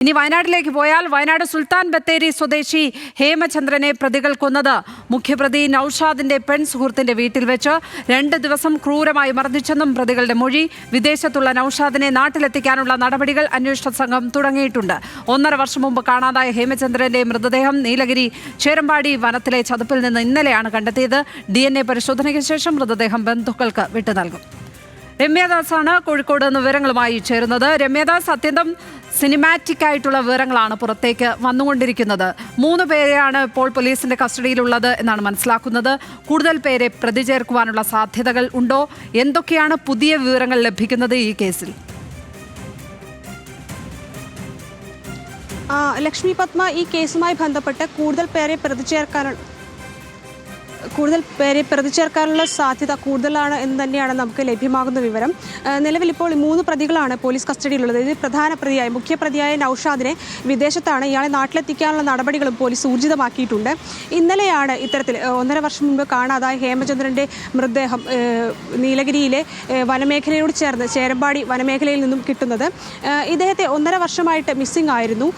ഇനി വയനാട്ടിലേക്ക് പോയാൽ വയനാട് സുൽത്താൻ ബത്തേരി സ്വദേശി ഹേമചന്ദ്രനെ പ്രതികൾ കൊന്നത് മുഖ്യപ്രതി നൌഷാദിന്റെ പെൺ സുഹൃത്തിന്റെ വീട്ടിൽ വെച്ച് 2 ദിവസം ക്രൂരമായി മർദ്ദിച്ചെന്നും പ്രതികളുടെ മൊഴി. വിദേശത്തുള്ള നൌഷാദിനെ നാട്ടിലെത്തിക്കാനുള്ള നടപടികൾ അന്വേഷണ സംഘം തുടങ്ങിയിട്ടുണ്ട്. 1.5 വർഷം മുമ്പ് കാണാതായ ഹേമചന്ദ്രന്റെ മൃതദേഹം നീലഗിരി ചേരമ്പാടി വനത്തിലെ ചതുപ്പിൽ നിന്ന് ഇന്നലെയാണ് കണ്ടെത്തിയത്. DNA പരിശോധനയ്ക്ക് ശേഷം മൃതദേഹം ബന്ധുക്കൾക്ക് വിട്ടു നൽകും. രമ്യദാസാണ് കോഴിക്കോട് നിന്ന് വിവരങ്ങളുമായി ചേരുന്നത്. രമ്യദാസ്, അത്യന്തം സിനിമാറ്റിക് ആയിട്ടുള്ള വിവരങ്ങളാണ് പുറത്തേക്ക് വന്നുകൊണ്ടിരിക്കുന്നത്. 3 പേരെയാണ് ഇപ്പോൾ പോലീസിന്റെ കസ്റ്റഡിയിലുള്ളത് എന്നാണ് മനസ്സിലാക്കുന്നത്. കൂടുതൽ പേരെ പ്രതി ചേർക്കുവാനുള്ള സാധ്യതകൾ ഉണ്ടോ? എന്തൊക്കെയാണ് പുതിയ വിവരങ്ങൾ ലഭിക്കുന്നത് ഈ കേസിൽ? ലക്ഷ്മി പത്മ, ഈ കേസുമായി ബന്ധപ്പെട്ട് കൂടുതൽ പേരെ പ്രതി ചേർക്കാനുള്ള സാധ്യത കൂടുതലാണ് എന്ന് തന്നെയാണ് നമുക്ക് ലഭ്യമാകുന്ന വിവരം. നിലവിൽ ഇപ്പോൾ 3 പ്രതികളാണ് പോലീസ് കസ്റ്റഡിയിലുള്ളത്. ഇതിൽ പ്രധാന പ്രതിയായ മുഖ്യപ്രതിയായ നൌഷാദിനെ വിദേശത്താണ്, ഇയാളെ നാട്ടിലെത്തിക്കാനുള്ള നടപടികളും പോലീസ് ഊർജിതമാക്കിയിട്ടുണ്ട്. ഇന്നലെയാണ് ഇത്തരത്തിൽ 1.5 വർഷം മുമ്പ് കാണാതായ ഹേമചന്ദ്രൻ്റെ മൃതദേഹം നീലഗിരിയിലെ വനമേഖലയോട് ചേർന്ന് ചേരമ്പാടി വനമേഖലയിൽ നിന്നും കിട്ടുന്നത്. ഇദ്ദേഹത്തെ 1.5 വർഷമായിട്ട് മിസ്സിംഗ് ആയിരുന്നു.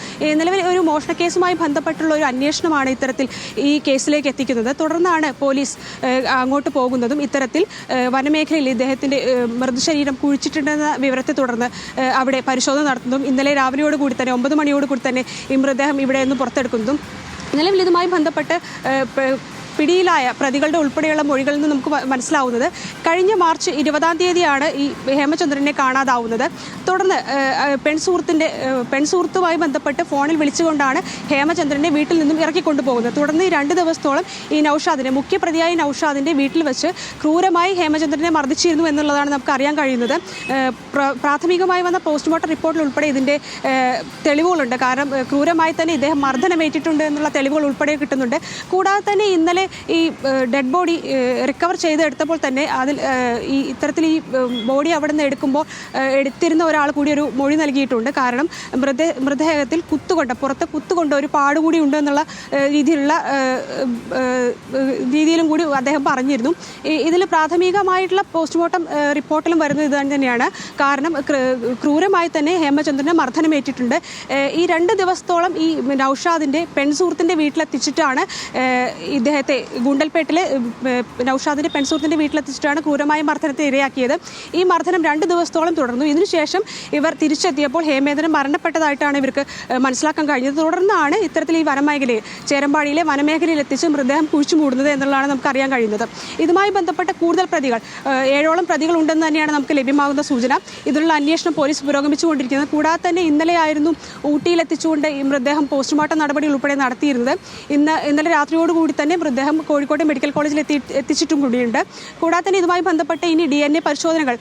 നിലവിൽ ഒരു മോഷണ കേസുമായി ബന്ധപ്പെട്ടുള്ള ഒരു അന്വേഷണമാണ് ഇത്തരത്തിൽ ഈ കേസിലേക്ക് എത്തിക്കുന്നത്. തുടർന്നാണ് പോലീസ് അങ്ങോട്ട് പോകുന്നതും ഇത്തരത്തിൽ വനമേഖലയിൽ ഇദ്ദേഹത്തിൻ്റെ മൃതശരീരം കുഴിച്ചിട്ടുണ്ടെന്ന വിവരത്തെ തുടർന്ന് അവിടെ പരിശോധന നടത്തുന്നതും ഇന്നലെ രാവിലെയോടുകൂടി തന്നെ 9 മണിയോടുകൂടി തന്നെ ഈ മൃതദേഹം ഇവിടെ നിന്ന് പുറത്തെടുക്കുന്നതും നിലവിൽ ഇതുമായി ബന്ധപ്പെട്ട് പിടിയിലായ പ്രതികളുടെ ഉൾപ്പെടെയുള്ള മോഴികളിൽ നിന്ന് നമുക്ക് മനസ്സിലാവുന്നത് കഴിഞ്ഞ മാർച്ച് 20-ാം തീയതിയാണ് ഈ ഹേമചന്ദ്രനെ കാണാതാവുന്നത്. തുടർന്ന് പെൺസുഹൃത്തുമായി ബന്ധപ്പെട്ട് ഫോണിൽ വിളിച്ചുകൊണ്ടാണ് ഹേമചന്ദ്രനെ വീട്ടിൽ നിന്നും ഇറക്കിക്കൊണ്ടുപോകുന്നത്. തുടർന്ന് ഈ 2 ദിവസത്തോളം ഈ നൌഷാദിനെ, മുഖ്യപ്രതിയായ നൌഷാദിൻ്റെ വീട്ടിൽ വെച്ച് ക്രൂരമായി ഹേമചന്ദ്രനെ മർദ്ദിച്ചിരുന്നു എന്നുള്ളതാണ് നമുക്ക് അറിയാൻ കഴിയുന്നത്. പ്രാഥമികമായി വന്ന പോസ്റ്റ്മോർട്ടം റിപ്പോർട്ടിൽ ഉൾപ്പെടെ ഇതിൻ്റെ തെളിവുകളുണ്ട്. കാരണം ക്രൂരമായി തന്നെ ഇദ്ദേഹം മർദ്ദനമേറ്റിട്ടുണ്ട് എന്നുള്ള തെളിവുകൾ ഉൾപ്പെടെ കിട്ടുന്നുണ്ട്. കൂടാതെ തന്നെ ഇന്നലെ ഈ ഡെഡ് ബോഡി റിക്കവർ ചെയ്തെടുത്തപ്പോൾ തന്നെ അതിൽ ഈ ഇത്തരത്തിൽ ഈ ബോഡി അവിടെ നിന്ന് എടുത്തിരുന്ന ഒരാൾ കൂടി ഒരു മൊഴി നൽകിയിട്ടുണ്ട്. കാരണം മൃതദേഹത്തിൽ പുറത്ത് കുത്തുകൊണ്ട് ഒരു പാടുകൂടി ഉണ്ട് എന്നുള്ള രീതിയിലും കൂടി അദ്ദേഹം പറഞ്ഞിരുന്നു. ഇതിൽ പ്രാഥമികമായിട്ടുള്ള പോസ്റ്റ്മോർട്ടം റിപ്പോർട്ടിലും വരുന്നത് ഇത് തന്നെയാണ്. കാരണം ക്രൂരമായി തന്നെ ഹേമചന്ദ്രനെ മർദ്ദനമേറ്റിട്ടുണ്ട്. ഈ 2 ദിവസത്തോളം ഈ നൌഷാദിൻ്റെ പെൺസുഹൃത്തിൻ്റെ വീട്ടിലെത്തിച്ചിട്ടാണ് ഇദ്ദേഹത്തെ ഗുണ്ടൽപേട്ടിലെ നൌഷാദിൻ്റെ പെൺസുഹൃത്തിൻ്റെ വീട്ടിലെത്തിച്ചിട്ടാണ് ക്രൂരമായ മർദ്ദനത്തെ ഇരയാക്കിയത്. ഈ മർദ്ദനം 2 ദിവസത്തോളം തുടർന്നു. ഇതിനുശേഷം ഇവർ തിരിച്ചെത്തിയപ്പോൾ ഹേമചന്ദ്രൻ മരണപ്പെട്ടതായിട്ടാണ് ഇവർക്ക് മനസ്സിലാക്കാൻ കഴിഞ്ഞത്. തുടർന്നാണ് ഇത്തരത്തിൽ ഈ വനമേഖലയിൽ ചേരമ്പാടിയിലെ വനമേഖലയിൽ എത്തിച്ച് മൃതദേഹം കുഴിച്ചു മൂടുന്നത് എന്നുള്ളതാണ് നമുക്ക് അറിയാൻ കഴിയുന്നത്. ഇതുമായി ബന്ധപ്പെട്ട കൂടുതൽ പ്രതികൾ 7ഓളം പ്രതികൾ ഉണ്ടെന്ന് തന്നെയാണ് നമുക്ക് ലഭ്യമാകുന്ന സൂചന. ഇതിനുള്ള അന്വേഷണം പോലീസ് പുരോഗമിച്ചുകൊണ്ടിരിക്കുന്നത്. കൂടാതെ തന്നെ ഇന്നലെയായിരുന്നു ഊട്ടിയിലെത്തിച്ചുകൊണ്ട് ഈ മൃതദേഹം പോസ്റ്റ്മോർട്ടം നടപടി ഉൾപ്പെടെ നടത്തിയിരുന്നത്. ഇന്നലെ രാത്രിയോടുകൂടി തന്നെ മൃതദേഹം കോഴിക്കോട് മെഡിക്കൽ കോളേജിൽ എത്തിച്ചിട്ടും കൂടിയുണ്ട്. കൂടാതെ തന്നെ ഇതുമായി ബന്ധപ്പെട്ട് ഇനി DNA പരിശോധനകൾ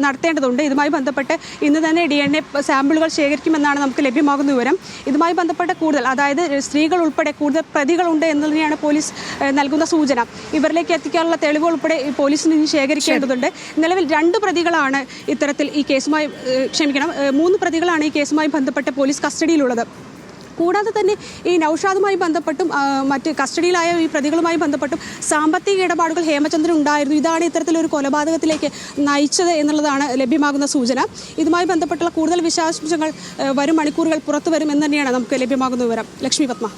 നടത്തേണ്ടതുണ്ട്. ഇതുമായി ബന്ധപ്പെട്ട് ഇന്ന് തന്നെ DNA സാമ്പിളുകൾ ശേഖരിക്കുമെന്നാണ് നമുക്ക് ലഭ്യമാകുന്ന വിവരം. ഇതുമായി ബന്ധപ്പെട്ട കൂടുതൽ, അതായത് സ്ത്രീകൾ ഉൾപ്പെടെ കൂടുതൽ പ്രതികളുണ്ട് എന്ന് തന്നെയാണ് പോലീസ് നൽകുന്ന സൂചന. ഇവരിലേക്ക് എത്തിക്കാനുള്ള തെളിവുകൾ ഉൾപ്പെടെ പോലീസിന് ഇനി ശേഖരിക്കേണ്ടതുണ്ട്. നിലവിൽ 2 പ്രതികളാണ് ഇത്തരത്തിൽ ഈ കേസുമായി 3 പ്രതികളാണ് ഈ കേസുമായി ബന്ധപ്പെട്ട് പോലീസ് കസ്റ്റഡിയിലുള്ളത്. കൂടാതെ തന്നെ ഈ നൌഷാദുമായി ബന്ധപ്പെട്ടും മറ്റ് കസ്റ്റഡിയിലായ ഈ പ്രതികളുമായി ബന്ധപ്പെട്ടും സാമ്പത്തിക ഇടപാടുകൾ ഹേമചന്ദ്രൻ ഉണ്ടായിരുന്നു. ഇതാണ് ഇത്തരത്തിലൊരു കൊലപാതകത്തിലേക്ക് നയിച്ചത് എന്നുള്ളതാണ് ലഭ്യമാകുന്ന സൂചന. ഇതുമായി ബന്ധപ്പെട്ടുള്ള കൂടുതൽ വിശദാംശങ്ങൾ വരും മണിക്കൂറുകൾ പുറത്തു വരും എന്ന് തന്നെയാണ് നമുക്ക് ലഭ്യമാകുന്ന വിവരം. ലക്ഷ്മി പത്മ.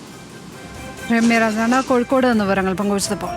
രമ്യരാജാണ് കോഴിക്കോട് നിന്ന് വിവരങ്ങൾ പങ്കുവച്ചപ്പോൾ.